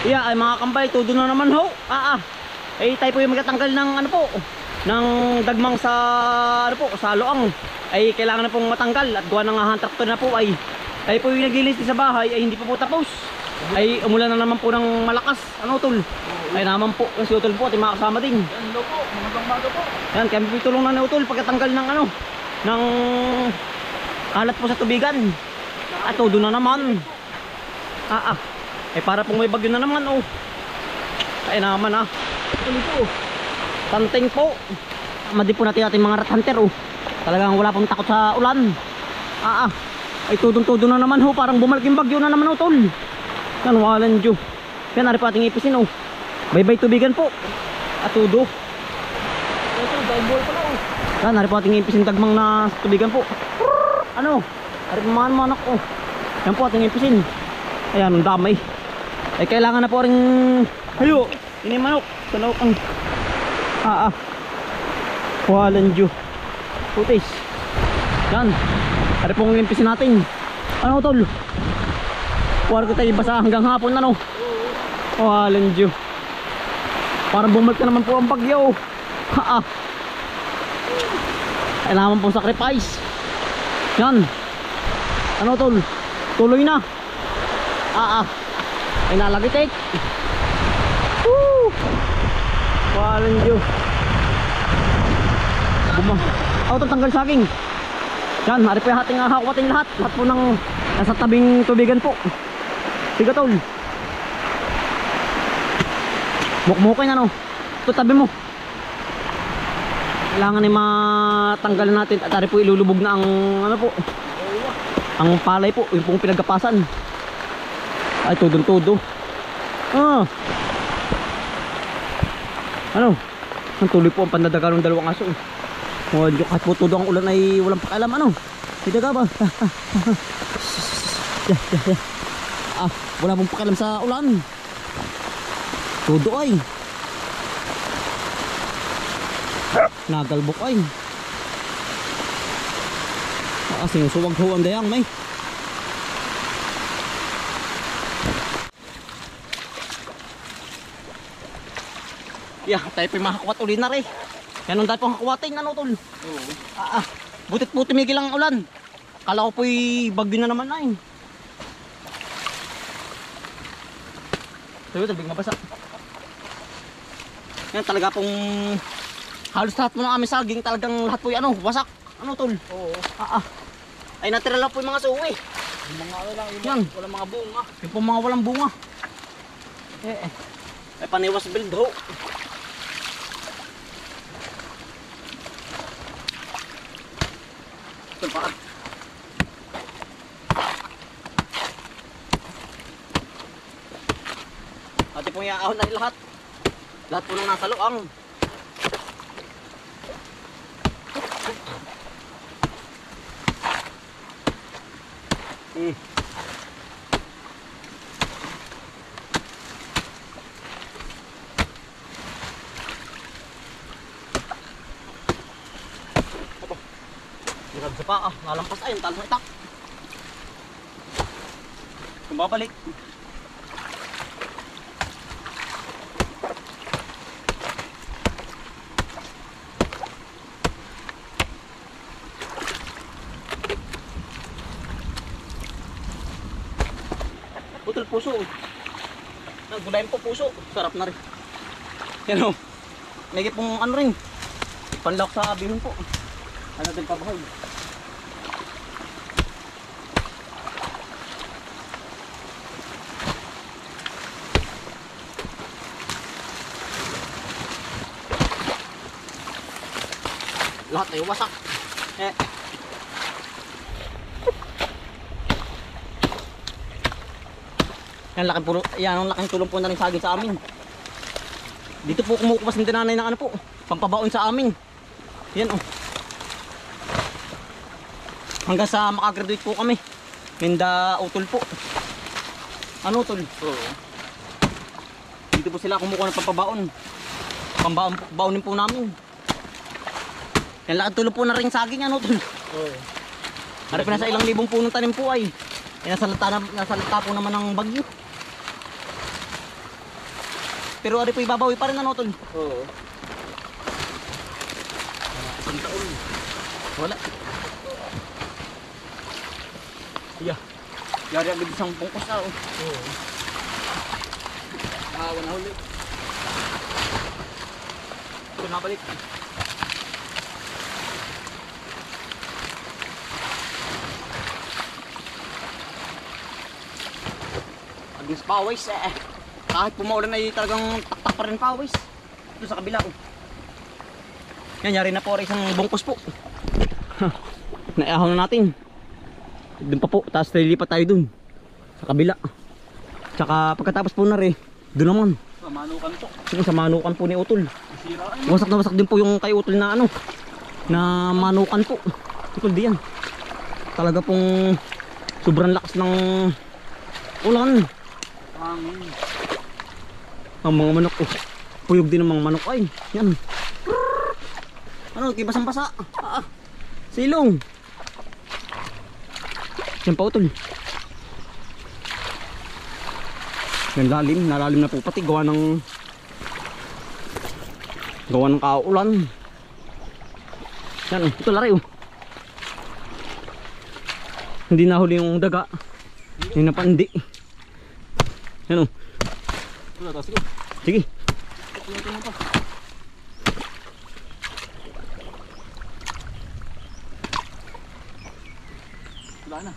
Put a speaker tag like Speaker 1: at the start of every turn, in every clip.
Speaker 1: Yeah, ay mga kambay, todo na naman ho. Ay tayo po yung magtatanggal ng ano po, ng dagmang sa ano po, sa loang. Ay kailangan na pong matanggal at gawa ng hand tractor na po ay po yung naglilinis sa bahay ay hindi pa po tapos. Ay umulan na naman po ng malakas. Ano tol? Ay naman po, si Utol po at yung mga kasama din.
Speaker 2: Yan, hello po, magandang umaga po.
Speaker 1: Yan, kami po tulong na ni Utol pagkatanggal ng ano, ng kalat po sa tubigan. At todo na naman. Ay para pong may bagyo na naman oh. Ay naman Tuloy po. Tanting po. Madi po natin ating mga rat hunter oh. Talagang wala pong takot sa ulan. Ay tudong-tudo na naman ho. Parang bumalik yung bagyo na naman oh tol. Yan walan dyo. Yan ari po ating ipisin oh. Bye-bye tubigan po. At tudo. Yan ari po ating ipisin dagmang na tubigan po. Ano? Ari po mga manak oh. Yan po ating ipisin. Ayan ang damay. Ay kailangan na po rin hayo. Ini manok. Manok ang walan dyo. Putis. Yan. Ari pong limpisin natin. Ano tol? Huwag ko tayo basa hanggang hapon ano. Walan dyo. Parang bumalik na naman po ang bagyo. Kailangan pong sacrifice. Yan. Ano tol? Tuloy na. Ay nalagitik. Woo! Walang Diyo. Tanggal saging. Yan, hari po yung hating hakuatin lahat. Lahat po ng nasa tabing tubigan po. Sige tol. Mukmukin ano. Ito tabi mo. Kailangan ay matanggal natin. At hari po ilulubog na ang ano po. Ang palay po. Yung pong pinagkapasan. Ay tudong-tudo. Ano? Ang tuloy po ang pandadaga ng dalawang aso. Kahit po tudo ang ulan ay walang pakialam ano. Hindi ka ba? Wala pong pakialam sa ulan. Tudo ay. Nagalbok ay. Sinusuwag ho ang dayang may. Yeah, tayo pa yung makakuwat uli na rin. Yan ang dahil pong kakuwating ano tol. Butit po tumigil ang ulan. Akala ko po'y bagyo na naman na eh. Sabi tabing mabasa. Yan talaga pong halos lahat po ng aming saging. Talagang lahat po'y ano, wasak. Ano tol?
Speaker 2: Oo.
Speaker 1: Ay natira lang po yung mga suwi.
Speaker 2: Yung mga ano lang,
Speaker 1: Yan.
Speaker 2: walang mga bunga.
Speaker 1: Yung pong mga walang bunga. Ay paniwas build ho. Ito pa. Ate pong iaahon na lahat. Lahat po nang nasa loang. Hirap sa pa nalampas ay yung talong itak. Kung babalik. Putol puso. Nagulayin po puso. Sarap na rin. Yan o. May pong ano rin. Panlak sa bihon po. Ano din pabahay. Lahat ay wasak. Yan ang laking tulong po na rin saging sa amin. Dito po kumukupas ng tinanay ng ano po, pampabaon sa amin. Yan hanggang sa makagraduate po kami. Minda utol po. Ano utol? Oo. Dito po sila kumukuha ng pampabaon. Pambaunin po namin. Yan laking tulong po na rin saging ano utol.
Speaker 2: Oo.
Speaker 1: Harap na sa ilang libong punong tanim po ay. Nasalata po naman ng bagyo. pero ari po ibabawi pa rin ano tol.
Speaker 2: Oo. Isang taon.
Speaker 1: Wala. Yeah. Yari agad isang pungkos na oh.
Speaker 2: Oo. Nakawa na huli.
Speaker 1: Ito nabalik. Agis pawis eh. Kahit pumaulan ay talagang taktak pa rin pawis. Ito sa kabila oh. Yan, yari na po rin isang bungkos po. Naiahon na natin. Doon pa po, tapos lilipat tayo dun. Sa kabila. Tsaka pagkatapos po na rin, doon naman.
Speaker 2: Sa manukan po.
Speaker 1: Yung sa manukan po ni Utol.
Speaker 2: Sira ay.
Speaker 1: Wasak na wasak din po yung kay Utol na ano. Na manukan po. Utol diyan. Talaga pong sobrang lakas ng ulan.
Speaker 2: Hangin.
Speaker 1: Ang mga manok oh. Puyog din ng mga manok ay. Yan. Ano, kibasang-basa. Silong. Yan pa Utol. Yan lalim, nalalim na po pati gawa ng kaulan. Yan, ito lari oh. Hindi nahuli yung daga. Hindi na pandi. Yan oh. Sige.
Speaker 2: Wala na.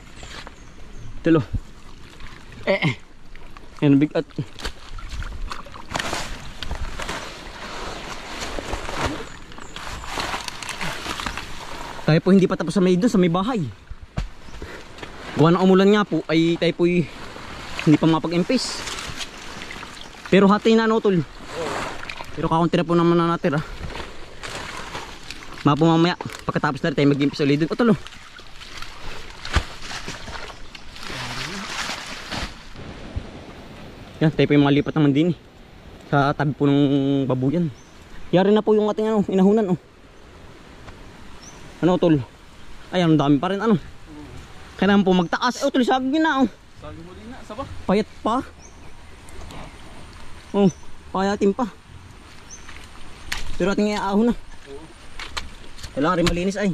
Speaker 1: Tulo. Yan bigat. Tayo po hindi pa tapos sa may doon, sa may bahay. Gawa ng umulan nga po ay tayo po hindi pa mapag-impis. Pero hati na no tol. Pero kakunti na po naman na natira. Mapo mamaya pagkatapos na rin tayo mag-impis ulit doon. O tol oh. Yan, tayo po yung malipat naman din eh. Sa tabi po ng babuyan. Yari na po yung ating ano, inahunan oh. Ano tol? Ayan, ang dami pa rin ano. Kailangan po magtaas. Eh, tol, saging na oh.
Speaker 2: Saging mo din na. Saba.
Speaker 1: Payat pa. Oh, payatin pa. Pero ating iaahon na. Kailangan rin malinis ay.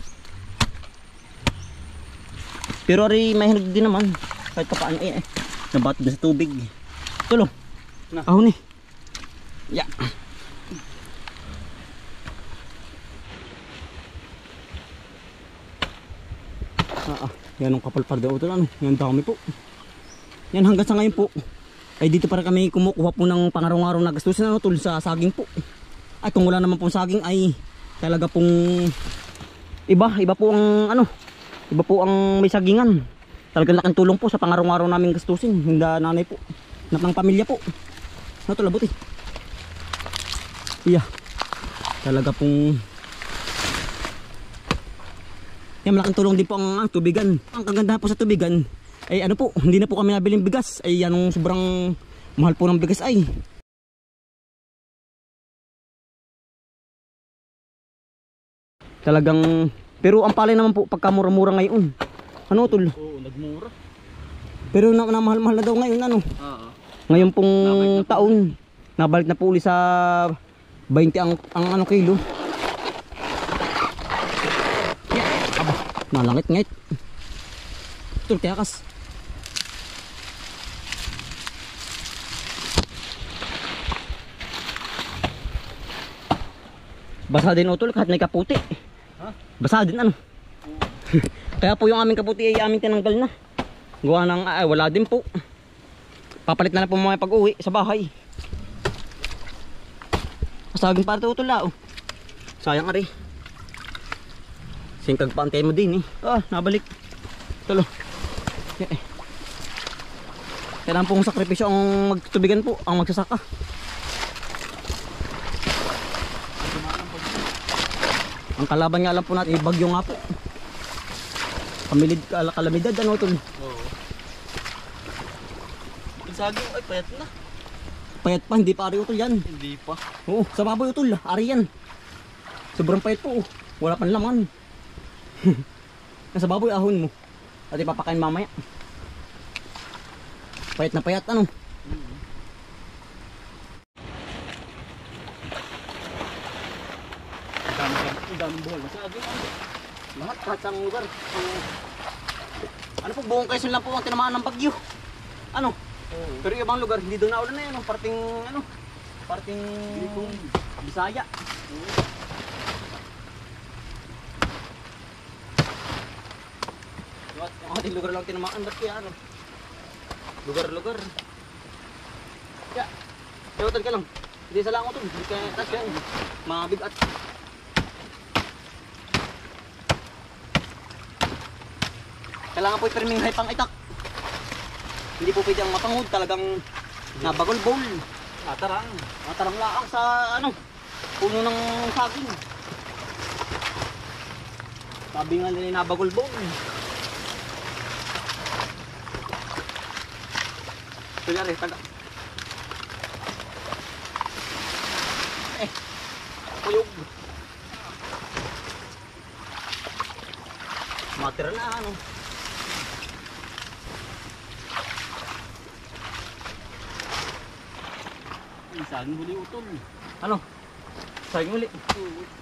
Speaker 1: Pero rin mahinog din naman. Kahit pa paano eh. Nabatid na sa tubig. Tulo.
Speaker 2: Na.
Speaker 1: Ahon eh. Ya. Yan ang kapal par daw ito ano. Yan dami po. Yan hanggang sa ngayon po. Ay dito para kami kumukuha po ng pangaraw-araw na gastusin ano tol sa saging po. At kung wala naman pong saging ay talaga pong iba po ang ano. Iba po ang may sagingan. Talagang laking tulong po sa pangaraw-araw naming gastusin. Hindi nanay po. Ng pamilya po. Ano ito labot eh. Iya. Talaga pong yan, malaking tulong din po ang tubigan. Ang kagandahan po sa tubigan ay ano po, hindi na po kami nabiling bigas. Ay anong sobrang mahal po ng bigas ay. Talagang, pero ang palay naman po pagkamura-mura ngayon. Ano tol?
Speaker 2: Oo, nagmura.
Speaker 1: Pero mahal-mahal na daw ngayon ano.
Speaker 2: Oo.
Speaker 1: Ngayon pong taon, nabalik na po uli sa 20 ang ano kilo. Aba, nalangit-ngit. Ito, tiyakas. Basa din utol kahit may kaputi.
Speaker 2: Ha?
Speaker 1: Basa din ano. Kaya po yung aming kaputi ay aming tinanggal na. Gawa ng wala din po. Papalit na lang po mga pag-uwi sa bahay. Masaging para ito utol oh. Sayang ari. Singkag pantay mo din eh. Nabalik. Tulo. Kailangan pong sakripisyo ang magtubigan po, ang magsasaka. Ang kalaban nga lang po natin, bagyo nga po. Kalamidad ano tol.
Speaker 2: Oo. Yung saging ay payat na.
Speaker 1: Payat pa, hindi pa ari utol yan.
Speaker 2: Hindi pa.
Speaker 1: Oo, sa baboy utol, ari yan. Sobrang payat po. Wala pang laman. Nasa baboy ahon mo. At ipapakain mamaya. Payat na payat ano.
Speaker 2: daming buhol na saging.
Speaker 1: Lahat kahit sa lugar. Ano po, buong Quezon lang po ang tinamaan ng bagyo. Ano? Pero yung ibang lugar, hindi doon naulan na yun. Parting, ano? Parting Bisaya. Yung ating lugar lang tinamaan. Ba't kaya ano? Lugar-lugar. Kaya, iwatan ka lang. Hindi sa lango to. Hindi kaya touch yan. Mabigat. Kailangan po i-firming high pang itak. Hindi po pwede ang mapangod. Talagang nabagol bowl.
Speaker 2: Atarang.
Speaker 1: Matarang laang sa ano, puno ng saging. Sabi nga nila nabagol bowl. Kunyari, taga. Kuyog. Matira na ano.
Speaker 2: Ay, saging huli utol.
Speaker 1: Ano? Saging uli.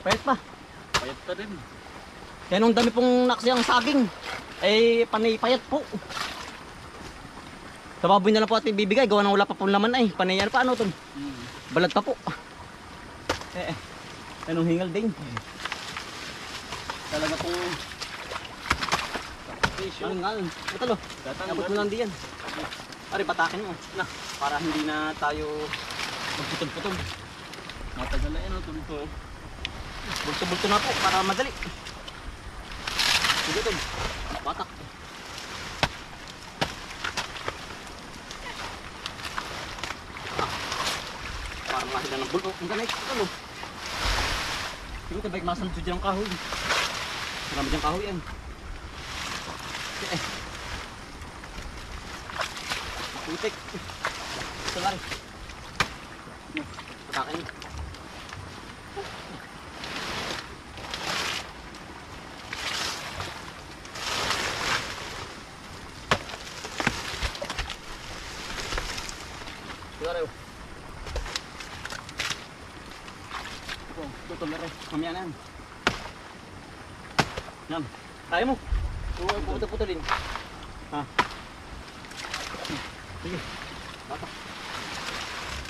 Speaker 1: Payat pa.
Speaker 2: Payat pa rin.
Speaker 1: Kaya nung dami pong naksiyang saging, eh panay payat po. Sa baboy na lang po ating bibigay, gawa nang wala pa pong laman ay. Panay ano pa ano tol? Balad pa po. Anong hingal din? Talaga pong hingal. Ito lo, abot mo lang diyan. Ari, patakin mo. Na, para hindi na tayo magputol-putol.
Speaker 2: Matagal na yan utol to.
Speaker 1: Bulto-bulto na po para madali. Sige tol, batak. Parang mahila ng bulto. Ang ganay, ito lo. Siguro tayo baik masalud dyan ang kahoy. Marami dyan kahoy yan. Putik. Ito lari. Patakin. Lari. Tutol lari. Mamaya na yan. Yan. Kaya mo. Puto-putulin. Ha. Sige. Batak.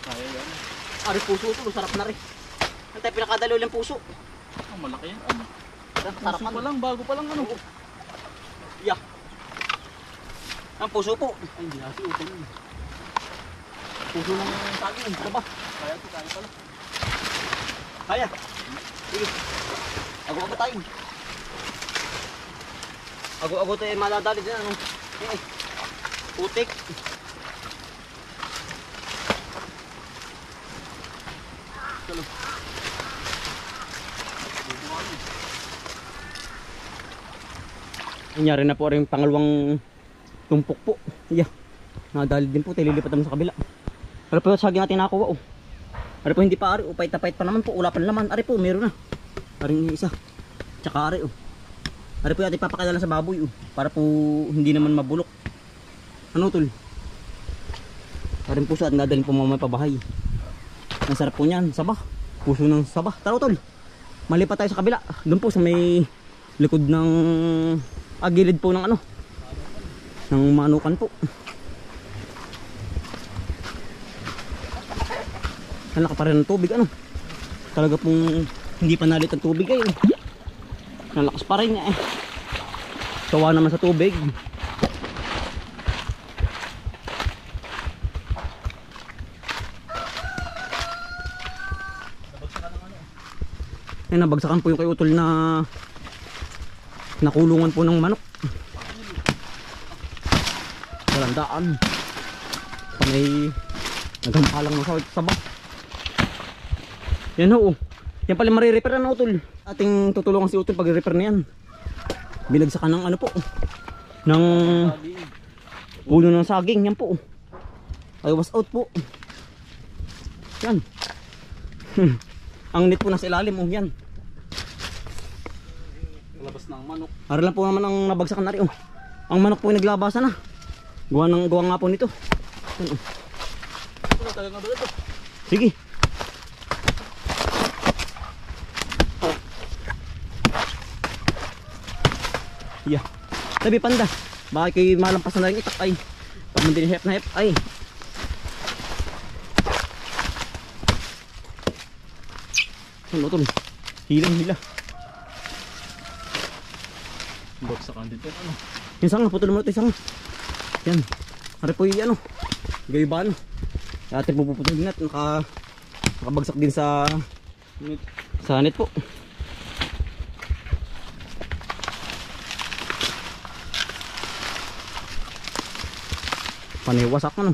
Speaker 2: Kaya yan.
Speaker 1: Ari, puso ito. Sarap na rin. Ang tayo pinakadalo lang puso.
Speaker 2: Oh, malaki yan.
Speaker 1: Sarap
Speaker 2: Puso pa lang, bago pa lang ano.
Speaker 1: Yeah. Ang puso po.
Speaker 2: Ay, hindi natin utol.
Speaker 1: Puso ng saging. Ano ba?
Speaker 2: Kaya ito, kaya pala.
Speaker 1: Kaya. Sige. Ago-ago tayo. Ago-ago tayo maladali din. Ano? Putik. Tulo. Nangyari na po rin pangalawang tumpok po. Yeah. Nadali din po. Lilipat naman sa kabila. Pero po saging natin nakuha. Oh. Ari po hindi pa ari. Pahit na pahit pa naman po. Wala pa naman. Ari po meron na. Aring isa. Tsaka ari. Oh. Ari po natin papakilala sa baboy. Oh. Para po hindi naman mabulok. Ano tol? Aring puso at nadalhin po mamaya pabahay. Ang sarap po niyan. Sabah. Puso ng sabah. Tara tol. Malipat tayo sa kabila. Doon po sa may likod ng gilid po ng ano. Ng manukan po. Nalaka pa rin ng tubig ano. Talaga pong hindi pa nalit ang tubig ay. Nalakas pa rin eh. Sawa naman sa tubig. Ay, nabagsakan po yung kay Utol na nakulungan po ng manok. Walang daan. Panay naghampalang ng sabak. Yan ho. Yan pala marirepair na Utol. Ating tutulungan si Utol pag-repair na yan. Binagsakan ng ano po. Ng puno ng saging. Yan po. Ay was out po. Yan. Ang net po nasa ilalim. Oh, yan.
Speaker 2: Labas na ang manok.
Speaker 1: Ara lang po naman ang nabagsakan na rin. Oh. Ang manok po ay naglabasan na. Gawa nga po nito. Yan, oh.
Speaker 2: Ito talaga ba ito?
Speaker 1: Sige. Yeah. Sabi panda. Bakit kayo malampasan na rin itak ay. Pag hindi hep na hep ay. Ano tol? Hilang hila.
Speaker 2: Bagsakan din ito. Ano?
Speaker 1: Yung sanga, putol mo ito yung sanga. Yan. Hari po yung ano. Gayban. Ate po puputol din at nakabagsak din sa net po. Paniwasak ano.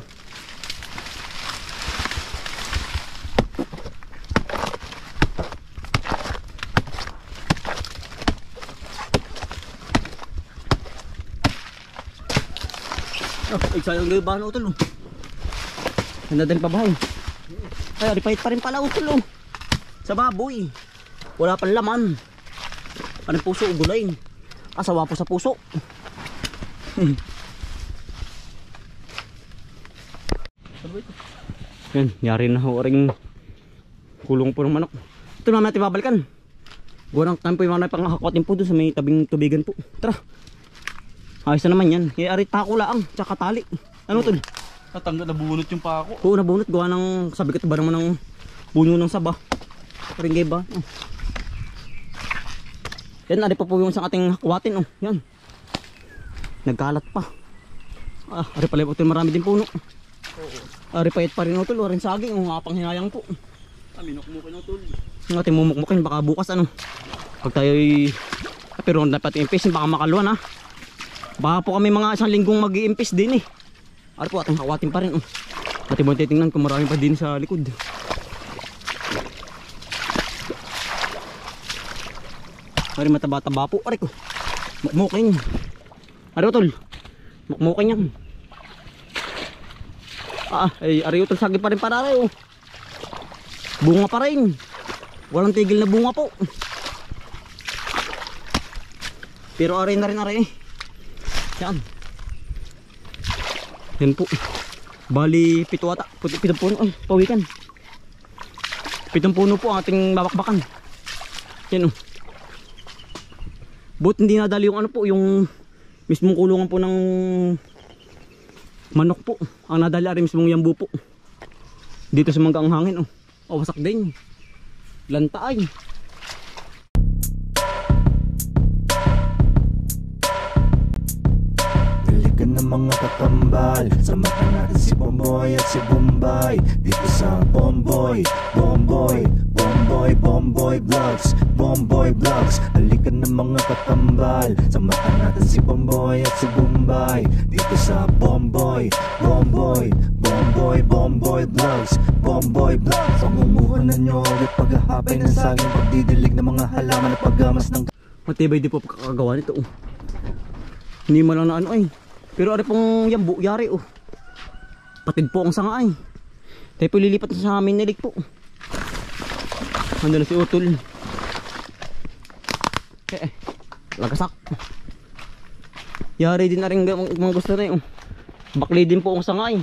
Speaker 1: Ay, sayang na yung bahan utol oh. Nandadali pa bahay. Ay, ripahit pa rin pala utol oh. Sa baboy. Wala pang laman. Anong puso ugulain. Asawa po sa puso. Yan, yari na ho ring kulong po ng manok. Ito naman natin babalikan. Guwarang time po yung mga pangakakotin po doon sa may tabing tubigan po. Tara. Ayos na naman yan. Arit tako lang, tsaka tali. Ano tol?
Speaker 2: Natanggal, nabunot yung pako.
Speaker 1: Oo, nabunot. Gawa ng, sabi ko ito ba naman ng bunyo ng saba. Ringgay ba? Oh. Yan, ari pa po yung isang ating hakwatin. Oh. Yan. Nagkalat pa. Ah, ari pala po ito marami din puno. Ari payat pa rin utol. Ari saging. Ang apang hinayang po.
Speaker 2: Minukmukin utol.
Speaker 1: Yung ating mumukmukin. Baka bukas ano. Pag tayo'y... Pero dapat i-impis. Baka makaluan ha. Baka po kami mga isang linggong mag-i-impis din eh. Ari po ating hakwatin pa rin. Oh. Pati mo titingnan kung marami pa din sa likod. Ari mataba-taba po. Ari ko. Mukmukin. Ari utol. Mukmukin yan. Ay, ari utol sagi pa rin para rin oh. Bunga pa rin. Walang tigil na bunga po. Pero ari na rin ari. Yan. Yan po. Bali 7 ata. 7 puno. Ay, pawikan. 7 puno po ang ating babakbakan. Yan oh. But hindi nadali yung ano po, yung mismong kulungan po ng manok po. Ang nadali rin mismong yambu po. Dito sa manggang hangin oh. Oh, wasak din. Lantaay.
Speaker 3: Dalikan ng mga kakambal, samahan natin si Bomboy at si Bombay. Dito sa Bomboy, Bomboy, Bomboy, Bomboy Vlogs, Bomboy Vlogs. Dalikan ng mga kakambal, samahan natin si Bomboy at si Bombay. Dito sa Bomboy, Bomboy, Bomboy, Bomboy Vlogs, Bomboy Vlogs. Pangumuhanan nyo ulit paghahapay ng saging, pagdidilig ng mga halaman at paggamas ng...
Speaker 1: Matibay din po pagkakagawa nito oh. Hindi mo lang na ano ay. Pero ari pong yambu, yari oh. Patid po ang sanga ay. Tayo po lilipat sa amin nilig po. Ando na si utol. Lagasak. Yari din na rin mga gusto na yun. Bakli din po ang sanga ay.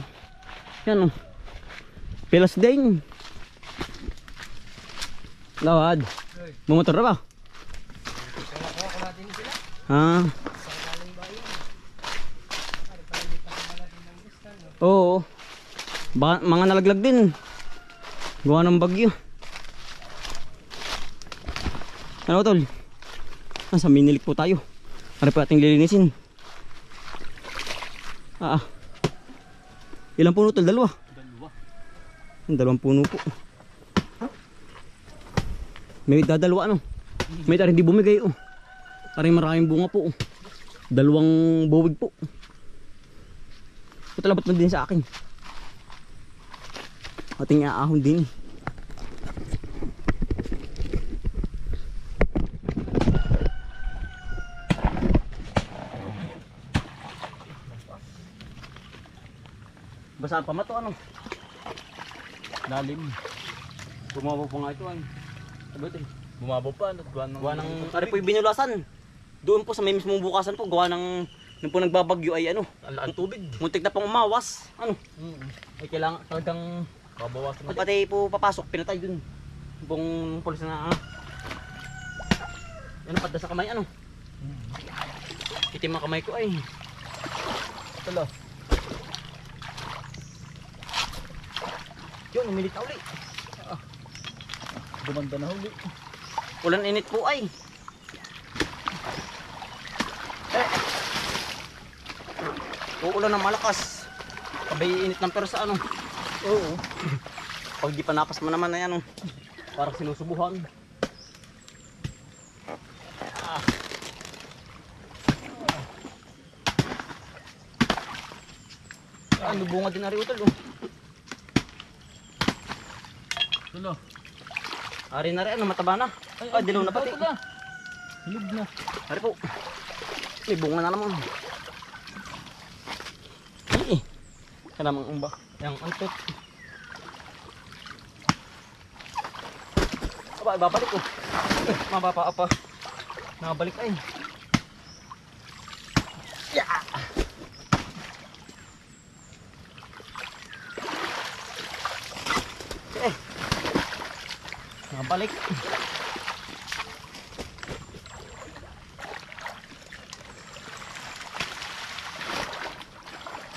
Speaker 1: Yan oh. Pilas din. Lawad. Bumotor na ba? Ha? Oo. Mga nalaglag din. Gawa ng bagyo. Ano tol? Nasa minilik po tayo. Ano pa ating lilinisin? Ilang puno tol? Dalawa. Dalawang puno po. May dadalawa ano? May tayo hindi bumigay oh. Parang maraming bunga po oh. Dalawang buwig po. Patalabat mo din sa akin. Ating aahon din. Basa pa mato ano?
Speaker 2: Lalim.
Speaker 1: Bumabaw po nga ito ay. Sabitin.
Speaker 2: Bumabaw pa.
Speaker 1: Gawa ng... Ari po yung binulasan. Doon po sa may mismong bukasan po. Gawa ng... Nung po nagbabagyo ay ano.
Speaker 2: Ang tubig.
Speaker 1: Muntik na pang umawas. Ano? Ay kailangan talagang...
Speaker 2: Babawasan
Speaker 1: At pati po papasok. Pinatay dun. Yung pong pulis na... Ano padda sa kamay ano? Itim ang kamay ko ay.
Speaker 2: Tala.
Speaker 1: Yun, umilit na uli.
Speaker 2: Gumanda na huli.
Speaker 1: Ulan init po ay. Uulan ng malakas. Sabay init ng persa ano.
Speaker 2: Oo.
Speaker 1: Pag di pa napas mo naman na yan oh. Parang sinusubuhan. Ano bunga din na rin utol oh.
Speaker 2: Tala.
Speaker 1: Ari na rin ano mataba na. Ay dilaw na pati.
Speaker 2: Tala. Hilog na.
Speaker 1: Ari po. May bunga na naman. Ay. Kanamang umba. Yang antot. Aba, ibabalik ko. Mababa pa. Nakabalik ay. Yeah! Eh. Nakabalik.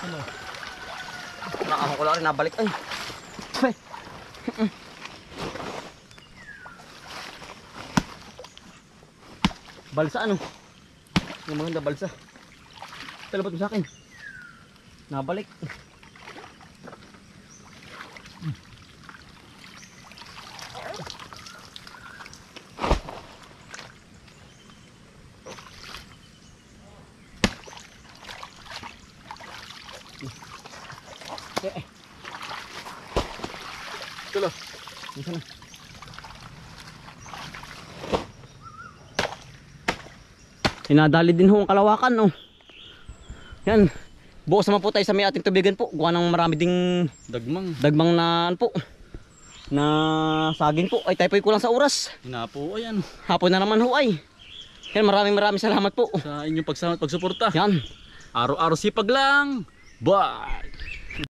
Speaker 2: Tala.
Speaker 1: Nakahang ko lang rin, nabalik ay. Ay. Balsa ano? Yung maganda balsa. Talabot mo sa akin. Nabalik.
Speaker 2: Tala.
Speaker 1: Isa na. Sinadali din ho ang kalawakan oh. Yan. Bukas naman po tayo sa may ating tubigan po. Gawa ng marami ding
Speaker 2: Dagmang.
Speaker 1: dagmang na ano po. Na saging po. Ay tayo po'y kulang sa oras.
Speaker 2: Hinapo. Ayan.
Speaker 1: Hapon na naman ho ay. Yan maraming salamat po.
Speaker 2: Sa inyong pagsama at pagsuporta.
Speaker 1: Yan.
Speaker 2: Araw-araw sipag lang. Bye.